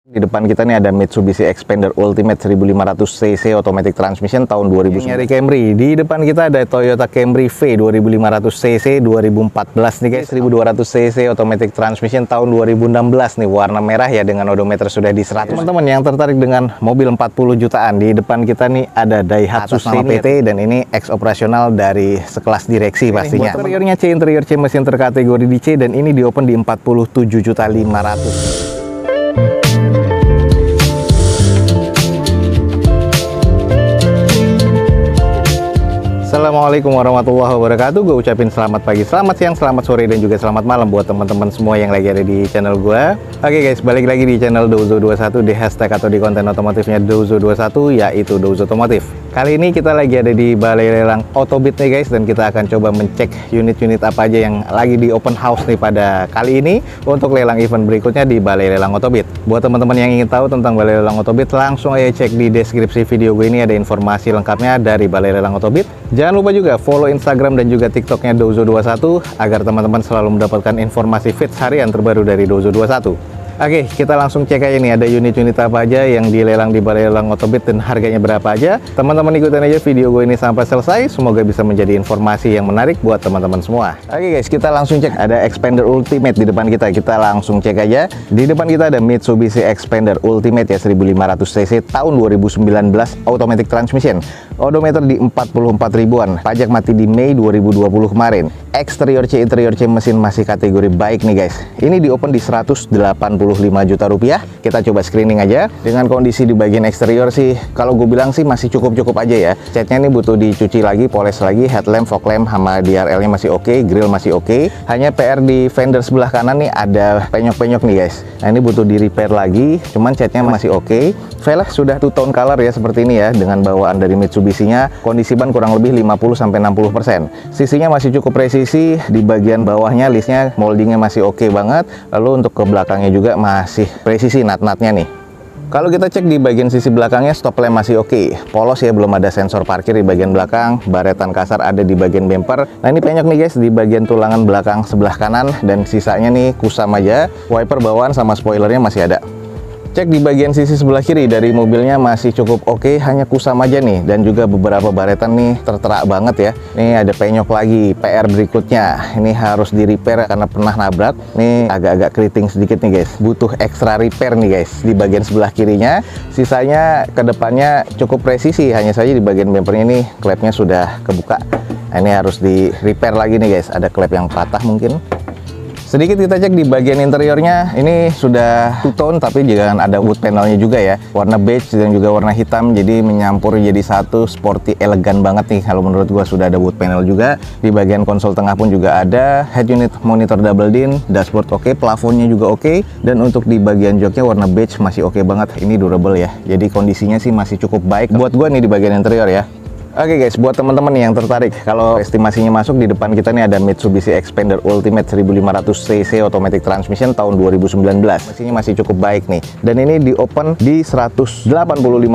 Di depan kita nih ada Mitsubishi Xpander Ultimate 1500cc automatic transmission tahun 2009. Nyari Camry. Di depan kita ada Toyota Camry V 2500cc 2014 nih guys, 1200cc automatic transmission tahun 2016 nih, warna merah ya dengan odometer sudah di 100. Teman-teman yang tertarik dengan mobil 40 jutaan, di depan kita nih ada Daihatsu nama PT dan ini ex operasional dari sekelas direksi pastinya. Interiornya interior C mesin terkategori di C dan ini di open di 47.500.000. Assalamualaikum warahmatullahi wabarakatuh. Gue ucapin selamat pagi, selamat siang, selamat sore, dan juga selamat malam buat teman-teman semua yang lagi ada di channel gue. Oke guys, balik lagi di channel Douzo21, di hashtag atau di konten otomotifnya Douzo21, yaitu Douzo Otomotif. Kali ini kita lagi ada di Balai Lelang Autobit nih guys, dan kita akan coba mencek unit-unit apa aja yang lagi di open house nih pada kali ini untuk lelang event berikutnya di Balai Lelang Autobit. Buat teman-teman yang ingin tahu tentang Balai Lelang Autobit, langsung aja cek di deskripsi video gue ini, ada informasi lengkapnya dari Balai Lelang Autobit. Jangan lupa juga follow Instagram dan juga TikToknya Douzo21 agar teman-teman selalu mendapatkan informasi fits harian terbaru dari Douzo21. Oke, kita langsung cek aja nih ada unit-unit apa aja yang dilelang di Balai Lelang Autobit dan harganya berapa aja. Teman-teman ikutin aja video gue ini sampai selesai, semoga bisa menjadi informasi yang menarik buat teman-teman semua. Oke guys, kita langsung cek, ada Xpander Ultimate di depan kita langsung cek aja. Di depan kita ada Mitsubishi Xpander Ultimate ya, 1500cc tahun 2019 automatic transmission. Odometer di 44 ribuan, pajak mati di Mei 2020 kemarin. Exterior C, interior C mesin masih kategori baik nih guys. Ini di open di 185 juta rupiah. Kita coba screening aja. Dengan kondisi di bagian eksterior sih, kalau gue bilang sih masih cukup aja ya. Catnya ini butuh dicuci lagi, poles lagi. Headlamp, fog lamp, sama DRL-nya masih oke, grill masih oke. Hanya PR di fender sebelah kanan nih ada penyok-penyok nih guys. Nah ini butuh di repair lagi, cuman catnya masih oke. Velg sudah two tone color ya seperti ini ya, dengan bawaan dari Mitsubishi-nya. Kondisi ban kurang lebih 50-60%. Sisinya masih cukup presisi. Di bagian bawahnya listnya moldingnya masih oke banget. Lalu untuk ke belakangnya juga masih presisi nut-nutnya nih. Kalau kita cek di bagian sisi belakangnya, stop lamp masih oke. Polos ya, belum ada sensor parkir di bagian belakang. Baretan kasar ada di bagian bumper. Nah ini penyok nih guys di bagian tulangan belakang sebelah kanan, dan sisanya nih kusam aja. Wiper bawaan sama spoilernya masih ada. Cek di bagian sisi sebelah kiri dari mobilnya masih cukup oke, hanya kusam aja nih, dan juga beberapa baretan nih terterak banget ya. Nih ada penyok lagi, PR berikutnya ini harus di repair karena pernah nabrak. Nih agak-agak keriting sedikit nih guys, butuh extra repair nih guys di bagian sebelah kirinya. Sisanya ke depannya cukup presisi, hanya saja di bagian bumpernya nih klepnya sudah kebuka. Nah, ini harus di repair lagi nih guys, ada klep yang patah mungkin. Sedikit kita cek di bagian interiornya, ini sudah two tone tapi jangan ada wood panelnya juga ya. Warna beige dan juga warna hitam, jadi menyampur jadi satu, sporty, elegan banget nih. Kalau menurut gua sudah ada wood panel juga. Di bagian konsol tengah pun juga ada. Head unit monitor double din, dashboard oke, plafonnya juga oke. Dan untuk di bagian joknya warna beige masih oke banget. Ini durable ya, jadi kondisinya sih masih cukup baik buat gua nih di bagian interior ya. Oke guys, buat teman-teman yang tertarik, kalau estimasinya masuk, di depan kita nih ada Mitsubishi Xpander Ultimate 1500cc automatic transmission tahun 2019. Mesinnya masih cukup baik nih. Dan ini di open di 185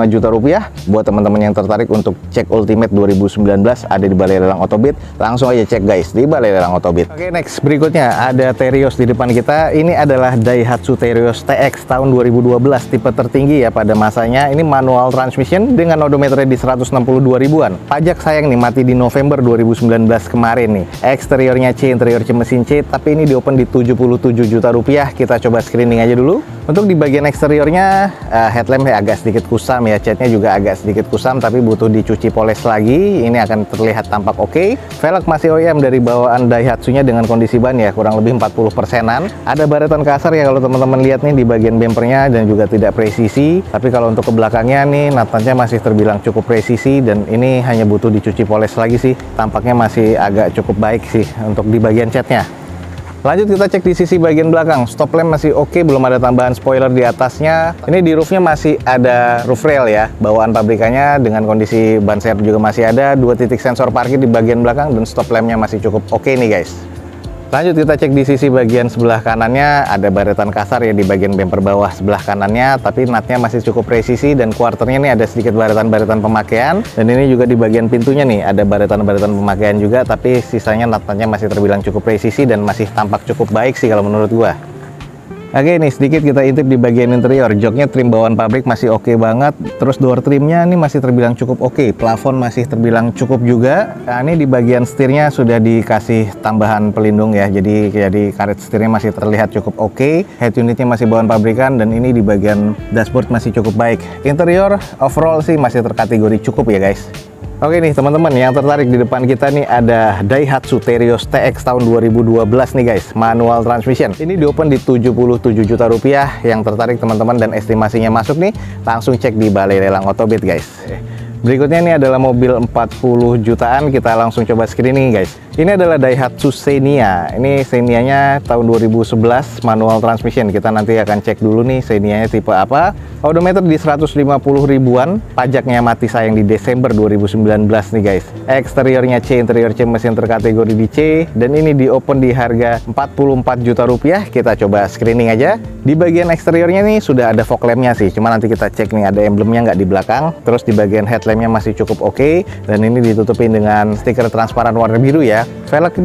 juta rupiah. Buat teman-teman yang tertarik untuk cek Ultimate 2019 ada di Balai Lelang Autobit. Langsung aja cek guys di Balai Lelang Autobit. Oke, next berikutnya ada Terios di depan kita. Ini adalah Daihatsu Terios TX tahun 2012, tipe tertinggi ya pada masanya. Ini manual transmission dengan odometernya di 162 ribuan. Pajak sayang nih mati di November 2019 kemarin nih. Eksteriornya C, interior C mesin C, tapi ini di open di 77 juta rupiah. Kita coba screening aja dulu. Untuk di bagian eksteriornya, headlamp ya agak sedikit kusam ya, catnya juga agak sedikit kusam tapi butuh dicuci poles lagi. Ini akan terlihat tampak oke. Velg masih OEM dari bawaan Daihatsu-nya dengan kondisi ban ya kurang lebih 40%-an. Ada baretan kasar ya kalau teman-teman lihat nih di bagian bumpernya, dan juga tidak presisi. Tapi kalau untuk ke belakangnya nih, nut-nutnya masih terbilang cukup presisi, dan ini hanya butuh dicuci poles lagi sih. Tampaknya masih agak cukup baik sih untuk di bagian catnya. Lanjut kita cek di sisi bagian belakang. Stop lamp masih oke, belum ada tambahan spoiler di atasnya. Ini di roofnya masih ada roof rail ya, bawaan pabrikannya, dengan kondisi ban serep juga masih ada. 2 titik sensor parkir di bagian belakang, dan stop lampnya masih cukup oke nih guys. Lanjut kita cek di sisi bagian sebelah kanannya, ada baretan kasar ya di bagian bumper bawah sebelah kanannya, tapi nutnya masih cukup presisi, dan quarternya nih ada sedikit baretan-baretan pemakaian. Dan ini juga di bagian pintunya nih ada baretan-baretan pemakaian juga, tapi sisanya nutnya masih terbilang cukup presisi dan masih tampak cukup baik sih kalau menurut gua. Oke, nih sedikit kita intip di bagian interior. Joknya trim bawaan pabrik masih oke banget. Terus door trimnya ini masih terbilang cukup oke. Plafon masih terbilang cukup juga. Nah, ini di bagian setirnya sudah dikasih tambahan pelindung ya. Jadi karet setirnya masih terlihat cukup oke. Head unitnya masih bawaan pabrikan, dan ini di bagian dashboard masih cukup baik. Interior overall sih masih terkategori cukup ya guys. Oke nih teman-teman, yang tertarik di depan kita nih ada Daihatsu Terios TX tahun 2012 nih guys, manual transmission. Ini diopen di 77 juta rupiah. Yang tertarik teman-teman dan estimasinya masuk nih, langsung cek di Balai Lelang Otobit guys. Berikutnya ini adalah mobil 40 jutaan, kita langsung coba screening guys. Ini adalah Daihatsu Xenia. Ini Xenia-nya tahun 2011 manual transmission. Kita nanti akan cek dulu nih Xenia-nya tipe apa. Odometer di 150 ribuan. Pajaknya mati sayang di Desember 2019 nih guys. Eksteriornya C, interior C, mesin terkategori di C. Dan ini di open di harga 44 juta rupiah. Kita coba screening aja. Di bagian eksteriornya nih sudah ada fog lamp-nya sih. Cuma nanti kita cek nih ada emblemnya nggak di belakang. Terus di bagian headlamp-nya masih cukup oke. Dan ini ditutupin dengan stiker transparan warna biru ya. Velg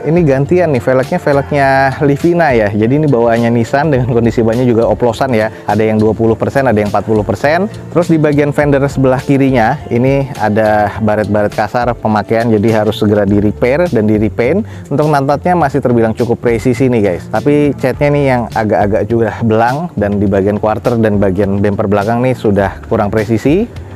ini gantian nih, velgnya Livina ya. Jadi ini bawaannya Nissan dengan kondisi bannya juga oplosan ya. Ada yang 20%, ada yang 40%. Terus di bagian fender sebelah kirinya ini ada baret-baret kasar pemakaian, jadi harus segera di repair dan di repaint. Untuk nantatnya masih terbilang cukup presisi nih guys. Tapi catnya nih yang agak-agak juga belang, dan di bagian quarter dan bagian bumper belakang nih sudah kurang presisi.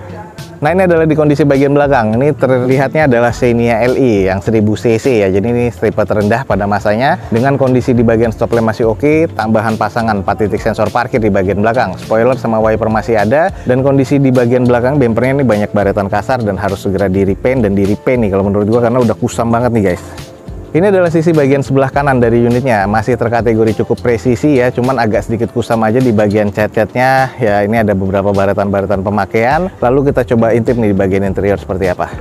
Nah, ini adalah di kondisi bagian belakang. Ini terlihatnya adalah Xenia LE yang 1000 cc ya. Jadi ini tipe terendah pada masanya. Dengan kondisi di bagian stop lamp masih oke, tambahan pasangan 4 titik sensor parkir di bagian belakang. Spoiler sama wiper masih ada, dan kondisi di bagian belakang bumpernya ini banyak baretan kasar dan harus segera di repaint dan di repaint nih kalau menurut gua, karena udah kusam banget nih guys. Ini adalah sisi bagian sebelah kanan dari unitnya, masih terkategori cukup presisi ya, cuman agak sedikit kusam aja di bagian cat-catnya ya. Ini ada beberapa baretan-baretan pemakaian. Lalu kita coba intip nih di bagian interior seperti apa.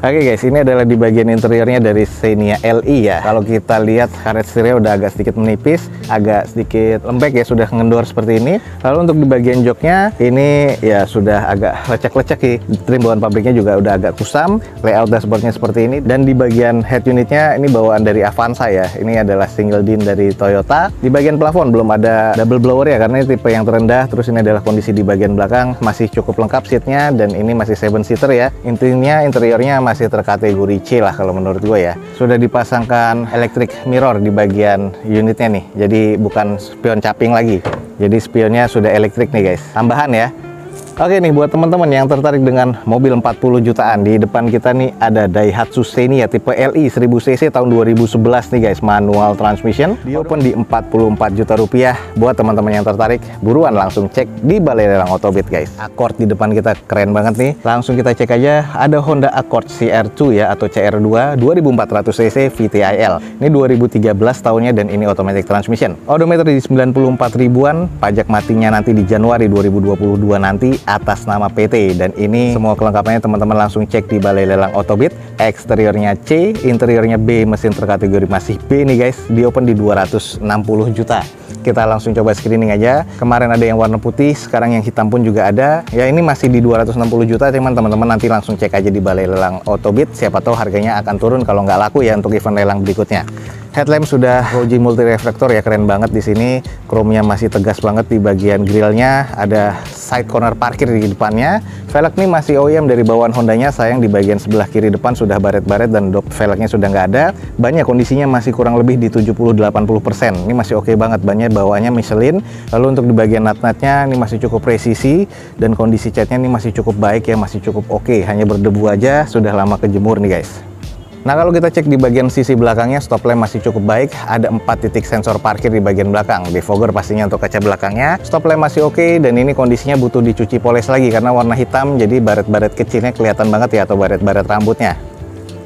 Oke guys, ini adalah di bagian interiornya dari Xenia LE ya. Kalau kita lihat karet setirnya udah agak sedikit menipis, agak sedikit lembek ya, sudah ngendor seperti ini. Lalu untuk di bagian joknya ini ya sudah agak lecek-lecek sih. Trim bawaan pabriknya juga udah agak kusam. Layout dashboardnya seperti ini. Dan di bagian head unitnya ini bawaan dari Avanza ya. Ini adalah single din dari Toyota. Di bagian plafon belum ada double blower ya, karena ini tipe yang terendah. Terus ini adalah kondisi di bagian belakang masih cukup lengkap seatnya, dan ini masih 7 seater ya. Intinya interiornya masih terkategori C lah kalau menurut gue ya. Sudah dipasangkan electric mirror di bagian unitnya nih, jadi bukan spion caping lagi, jadi spionnya sudah elektrik nih guys, tambahan ya. Oke nih, buat teman-teman yang tertarik dengan mobil 40 jutaan, di depan kita nih ada Daihatsu Xenia tipe LE 1000 cc tahun 2011 nih guys, manual transmission. Di open di 44 juta rupiah. Buat teman-teman yang tertarik, buruan langsung cek di Balai Lelang Otobit guys. Accord di depan kita keren banget nih. Langsung kita cek aja, ada Honda Accord CR2 ya, atau CR2 2400 cc VTIL. Ini 2013 tahunnya, dan ini automatic transmission. Odometer di 94 ribuan, pajak matinya nanti di Januari 2022 nanti atas nama PT. Dan ini semua kelengkapannya teman-teman langsung cek di Balai Lelang Otobit. Eksteriornya C, interiornya B, mesin terkategori masih B nih guys. Di open di 260 juta. Kita langsung coba screening aja. Kemarin ada yang warna putih, sekarang yang hitam pun juga ada. Ya ini masih di 260 juta, cuman teman-teman nanti langsung cek aja di Balai Lelang Otobit. Siapa tahu harganya akan turun kalau nggak laku ya untuk event lelang berikutnya. Headlamp sudah Roji multi reflektor ya, keren banget di sini. Chrome-nya masih tegas banget di bagian grillnya. Ada side corner parkir di depannya. Velg ini masih OEM dari bawaan Hondanya. Sayang di bagian sebelah kiri depan sudah baret-baret dan dop velgnya sudah nggak ada. Bannya kondisinya masih kurang lebih di 70-80%. Ini masih oke banget. Bannya bawaannya Michelin. Lalu untuk di bagian nut-nutnya ini masih cukup presisi, dan kondisi catnya ini masih cukup baik ya, masih cukup oke. Hanya berdebu aja, sudah lama kejemur nih guys. Nah, kalau kita cek di bagian sisi belakangnya, stop lamp masih cukup baik. Ada 4 titik sensor parkir di bagian belakang. Defogger pastinya untuk kaca belakangnya. Stop lamp masih oke, dan ini kondisinya butuh dicuci poles lagi karena warna hitam, jadi baret-baret kecilnya kelihatan banget ya, atau baret-baret rambutnya.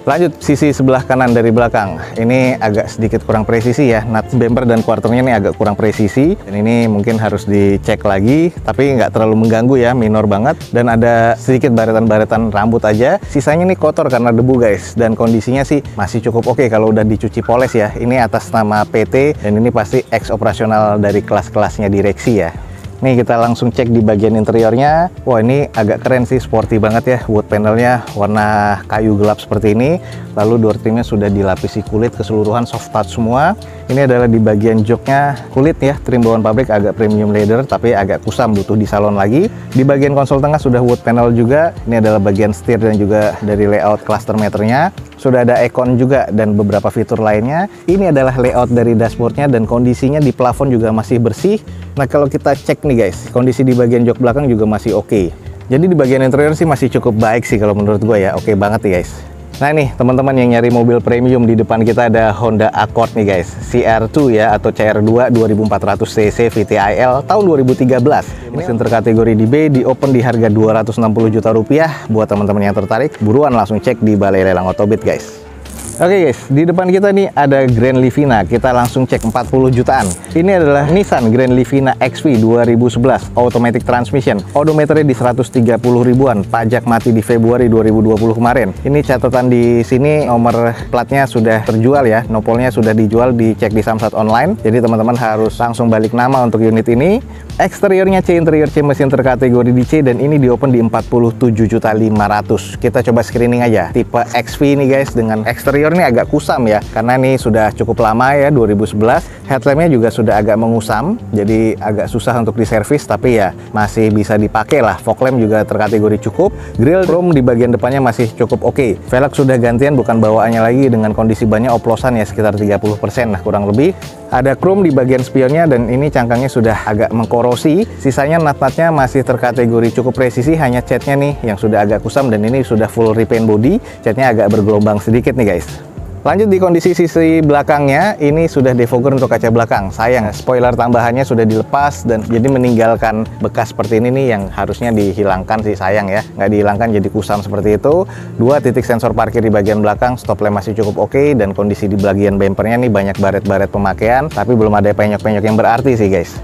Lanjut, sisi sebelah kanan dari belakang. Ini agak sedikit kurang presisi ya. Nut bumper dan quarternya ini agak kurang presisi. Dan ini mungkin harus dicek lagi, tapi nggak terlalu mengganggu ya, minor banget. Dan ada sedikit baretan-baretan rambut aja. Sisanya ini kotor karena debu guys. Dan kondisinya sih masih cukup oke kalau udah dicuci poles ya. Ini atas nama PT, dan ini pasti ex operasional dari kelas-kelasnya direksi ya. Nih kita langsung cek di bagian interiornya. Wah, ini agak keren sih, sporty banget ya. Wood panelnya warna kayu gelap seperti ini. Lalu door trimnya sudah dilapisi kulit keseluruhan, soft touch semua. Ini adalah di bagian joknya kulit ya, trim bawaan pabrik agak premium leather tapi agak kusam, butuh di salon lagi. Di bagian konsol tengah sudah wood panel juga. Ini adalah bagian setir dan juga dari layout cluster meternya. Sudah ada aircon juga dan beberapa fitur lainnya. Ini adalah layout dari dashboardnya dan kondisinya di plafon juga masih bersih. Nah kalau kita cek nih guys, kondisi di bagian jok belakang juga masih oke. Jadi di bagian interior sih masih cukup baik sih kalau menurut gue ya, oke banget nih guys. Nah nih teman-teman yang nyari mobil premium, di depan kita ada Honda Accord nih guys, CR2 ya atau CR2 2400 cc VTIL tahun 2013. Mesin terkategori di B, di open di harga 260 juta rupiah. Buat teman-teman yang tertarik, buruan langsung cek di Balai Lelang Otobit guys. Oke guys, di depan kita nih ada Grand Livina. Kita langsung cek 40 jutaan. Ini adalah Nissan Grand Livina XV 2011 automatic transmission. Odometernya di 130 ribuan. Pajak mati di Februari 2020 kemarin. Ini catatan di sini, nomor platnya sudah terjual ya. Nopolnya sudah dijual, dicek di Samsat online. Jadi teman-teman harus langsung balik nama untuk unit ini. Eksteriornya C, interior C, mesin terkategori di C, dan ini di open di 47.500. Kita coba screening aja. Tipe XV ini guys, dengan eksterior ini agak kusam ya, karena ini sudah cukup lama ya, 2011. Headlampnya juga sudah agak mengusam, jadi agak susah untuk diservis, tapi ya masih bisa dipakai lah. Fog lamp juga terkategori cukup. Grill chrome di bagian depannya masih cukup oke. Velg sudah gantian, bukan bawaannya lagi, dengan kondisi bannya oplosan ya, sekitar 30% lah kurang lebih. Ada chrome di bagian spionnya dan ini cangkangnya sudah agak mengkorosi. Sisanya nut-nutnya masih terkategori cukup presisi, hanya catnya nih yang sudah agak kusam dan ini sudah full repaint body. Catnya agak bergelombang sedikit nih guys. Lanjut di kondisi sisi belakangnya, ini sudah defogger untuk kaca belakang. Sayang, spoiler tambahannya sudah dilepas dan jadi meninggalkan bekas seperti ini nih yang harusnya dihilangkan sih, sayang ya. Nggak dihilangkan jadi kusam seperti itu. 2 titik sensor parkir di bagian belakang, stop lamp masih cukup oke, dan kondisi di bagian bumpernya nih banyak baret-baret pemakaian, tapi belum ada penyok-penyok yang berarti sih guys.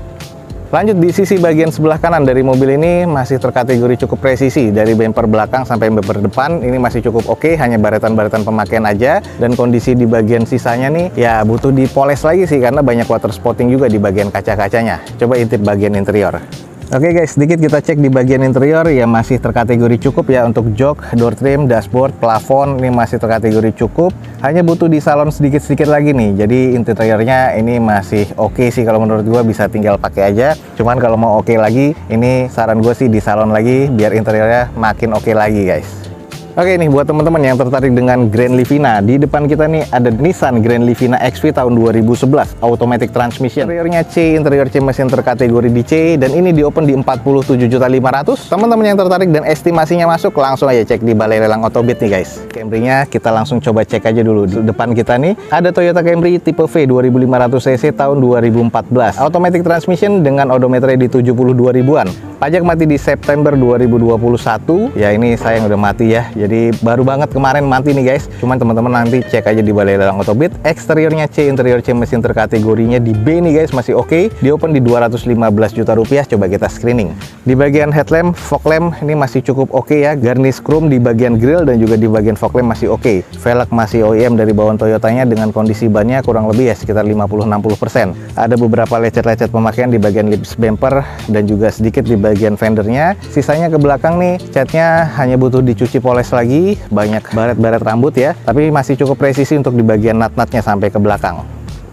Lanjut di sisi bagian sebelah kanan dari mobil ini masih terkategori cukup presisi. Dari bumper belakang sampai bumper depan ini masih cukup oke, hanya baretan-baretan pemakaian aja. Dan kondisi di bagian sisanya nih ya butuh dipoles lagi sih, karena banyak water spotting juga di bagian kaca-kacanya. Coba intip bagian interior. Oke guys, sedikit kita cek di bagian interior, ya masih terkategori cukup ya untuk jok, door trim, dashboard, plafon ini masih terkategori cukup. Hanya butuh di salon sedikit-sedikit lagi nih. Jadi interiornya ini masih oke sih kalau menurut gua, bisa tinggal pakai aja. Cuman kalau mau oke lagi, ini saran gue sih di salon lagi biar interiornya makin oke lagi guys. Oke nih buat teman-teman yang tertarik dengan Grand Livina, di depan kita nih ada Nissan Grand Livina XV tahun 2011 automatic transmission. Interiornya C, interior C, mesin terkategori di C, dan ini di open di 47.500. Teman-teman yang tertarik dan estimasinya masuk, langsung aja cek di Balai Lelang Otobit nih guys. Camry-nya kita langsung coba cek aja dulu. Di depan kita nih ada Toyota Camry tipe V 2500 cc tahun 2014 automatic transmission dengan odometernya di 72 ribuan. Pajak mati di September 2021. Ya ini sayang udah mati ya. Jadi baru banget kemarin mati nih guys. Cuman teman-teman nanti cek aja di Balai Lelang Otobit. Eksteriornya C, interior C, mesin terkategorinya di B nih guys, masih oke. Di open di 215 juta rupiah. Coba kita screening. Di bagian headlamp, fog lamp ini masih cukup oke ya. Garnish chrome di bagian grill dan juga di bagian fog lamp masih oke. Velg masih OEM dari bawaan Toyotanya dengan kondisi bannya kurang lebih ya sekitar 50-60%. Ada beberapa lecet-lecet pemakaian di bagian lips bumper dan juga sedikit di bagian fendernya. Sisanya ke belakang nih, catnya hanya butuh dicuci poles lagi, banyak baret-baret rambut ya, tapi masih cukup presisi untuk di bagian nut-nutnya sampai ke belakang.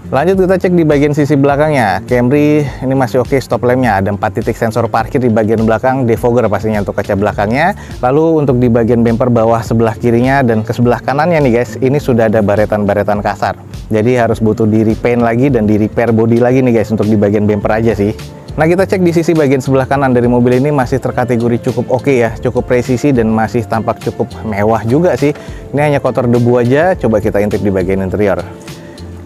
Lanjut kita cek di bagian sisi belakangnya. Camry ini masih oke, stop lampnya ada 4 titik sensor parkir di bagian belakang, defogger pastinya untuk kaca belakangnya. Lalu untuk di bagian bumper bawah sebelah kirinya dan ke sebelah kanannya nih guys, ini sudah ada baretan-baretan kasar. Jadi harus butuh di repaint lagi dan di repair body lagi nih guys untuk di bagian bumper aja sih. Nah kita cek di sisi bagian sebelah kanan dari mobil ini masih terkategori cukup oke ya, cukup presisi dan masih tampak cukup mewah juga sih. Ini hanya kotor debu aja. Coba kita intip di bagian interior.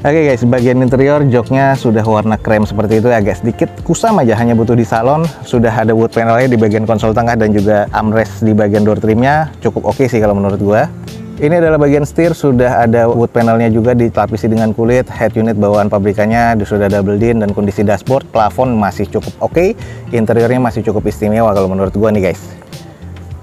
Oke guys, bagian interior joknya sudah warna krem seperti itu, agak sedikit kusam aja, hanya butuh di salon. Sudah ada wood panelnya di bagian konsol tengah dan juga armrest di bagian door trimnya, cukup oke sih kalau menurut gua. Ini adalah bagian setir, sudah ada wood panelnya juga dilapisi dengan kulit. Head unit bawaan pabrikannya sudah double din, dan kondisi dashboard, plafon masih cukup oke. Interiornya masih cukup istimewa kalau menurut gua nih guys.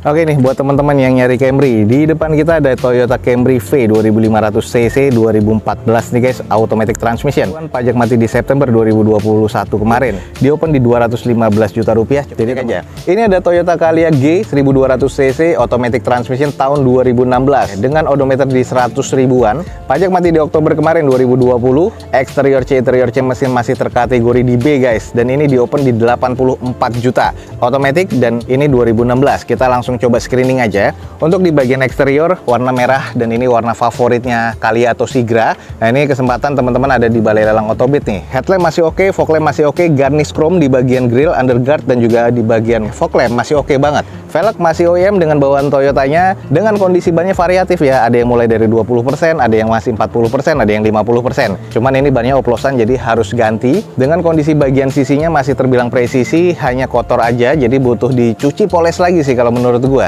Oke nih, buat teman-teman yang nyari Camry, di depan kita ada Toyota Camry V 2500 cc 2014 nih guys, automatic transmission. Pajak mati di September 2021 kemarin. Di open di 215 juta rupiah. Jadi aja. Ini ada Toyota Calya G 1200 cc automatic transmission tahun 2016 dengan odometer di 100 ribuan. Pajak mati di Oktober kemarin 2020. Eksterior C, interior C mesin masih terkategori di B guys, dan ini di open di 84 juta. Automatic dan ini 2016. Kita langsung coba screening aja. Untuk di bagian eksterior warna merah, dan ini warna favoritnya Calya atau Sigra. Nah, ini kesempatan teman-teman ada di Balai Lelang Otobit nih. Headlamp masih oke, fog lamp masih oke, garnish chrome di bagian grill, underguard, dan juga di bagian fog lamp masih oke banget. Velg masih OEM dengan bawaan Toyotanya, dengan kondisi bannya variatif ya. Ada yang mulai dari 20%, ada yang masih 40%, ada yang 50%. Cuman ini bannya oplosan jadi harus ganti. Dengan kondisi bagian sisinya masih terbilang presisi, hanya kotor aja, jadi butuh dicuci poles lagi sih kalau menurut gua.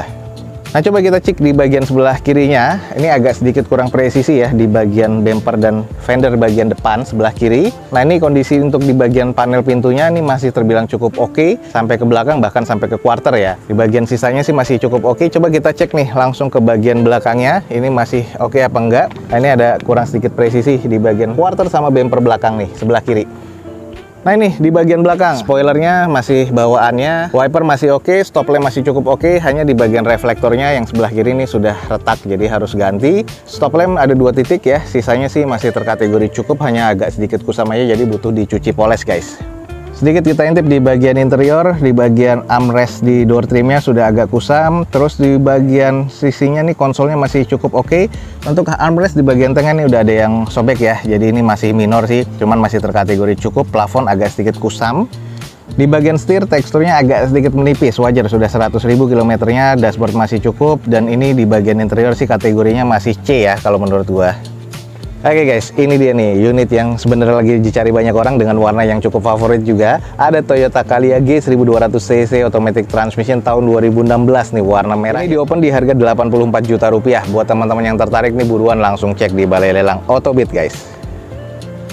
Nah, coba kita cek di bagian sebelah kirinya. Ini agak sedikit kurang presisi ya di bagian bumper dan fender bagian depan sebelah kiri. Nah, ini kondisi untuk di bagian panel pintunya ini masih terbilang cukup oke, sampai ke belakang bahkan sampai ke quarter ya. Di bagian sisanya sih masih cukup oke. Coba kita cek nih langsung ke bagian belakangnya. Ini masih oke apa enggak? Nah, ini ada kurang sedikit presisi di bagian quarter sama bumper belakang nih sebelah kiri. Nah, ini di bagian belakang, spoilernya masih bawaannya, wiper masih oke, stop lamp masih cukup oke, hanya di bagian reflektornya yang sebelah kiri ini sudah retak, jadi harus ganti. Stop lamp ada 2 titik ya, sisanya sih masih terkategori cukup, hanya agak sedikit kusam aja, jadi butuh dicuci poles guys. Sedikit kita intip di bagian interior, di bagian armrest di door trimnya sudah agak kusam. Terus di bagian sisinya nih konsolnya masih cukup oke. Untuk armrest di bagian tengah nih udah ada yang sobek ya, jadi ini masih minor sih, cuman masih terkategori cukup. Plafon agak sedikit kusam. Di bagian setir teksturnya agak sedikit menipis, wajar sudah 100.000 kilometernya. Dashboard masih cukup, dan ini di bagian interior sih kategorinya masih C ya kalau menurut gua. Oke guys, ini dia nih unit yang sebenarnya lagi dicari banyak orang dengan warna yang cukup favorit juga. Ada Toyota Calya G 1200 cc automatic transmission tahun 2016 nih, warna merah. Ini di open di harga 84 juta rupiah. Buat teman-teman yang tertarik nih, buruan langsung cek di Balai Lelang Otobit guys.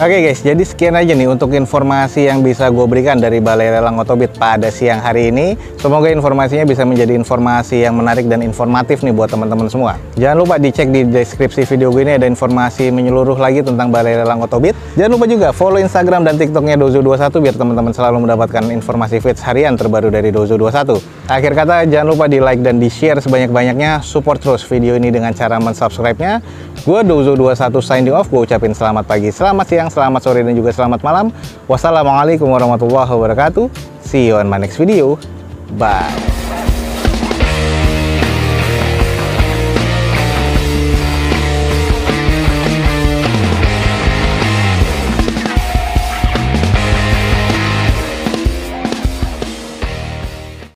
Oke guys, jadi sekian aja nih untuk informasi yang bisa gue berikan dari Balai Lelang Otobit pada siang hari ini. Semoga informasinya bisa menjadi informasi yang menarik dan informatif nih buat teman-teman semua. Jangan lupa dicek di deskripsi video gue ini, ada informasi menyeluruh lagi tentang Balai Lelang Otobit. Jangan lupa juga follow Instagram dan TikToknya Dozo21 biar teman-teman selalu mendapatkan informasi feeds harian terbaru dari Dozo21. Akhir kata, jangan lupa di like dan di share sebanyak-banyaknya. Support terus video ini dengan cara mensubscribe-nya. Gue Dozo21 signing off. Gue ucapin selamat pagi, selamat siang, selamat sore, dan juga selamat malam. Wassalamualaikum warahmatullahi wabarakatuh. See you on my next video. Bye.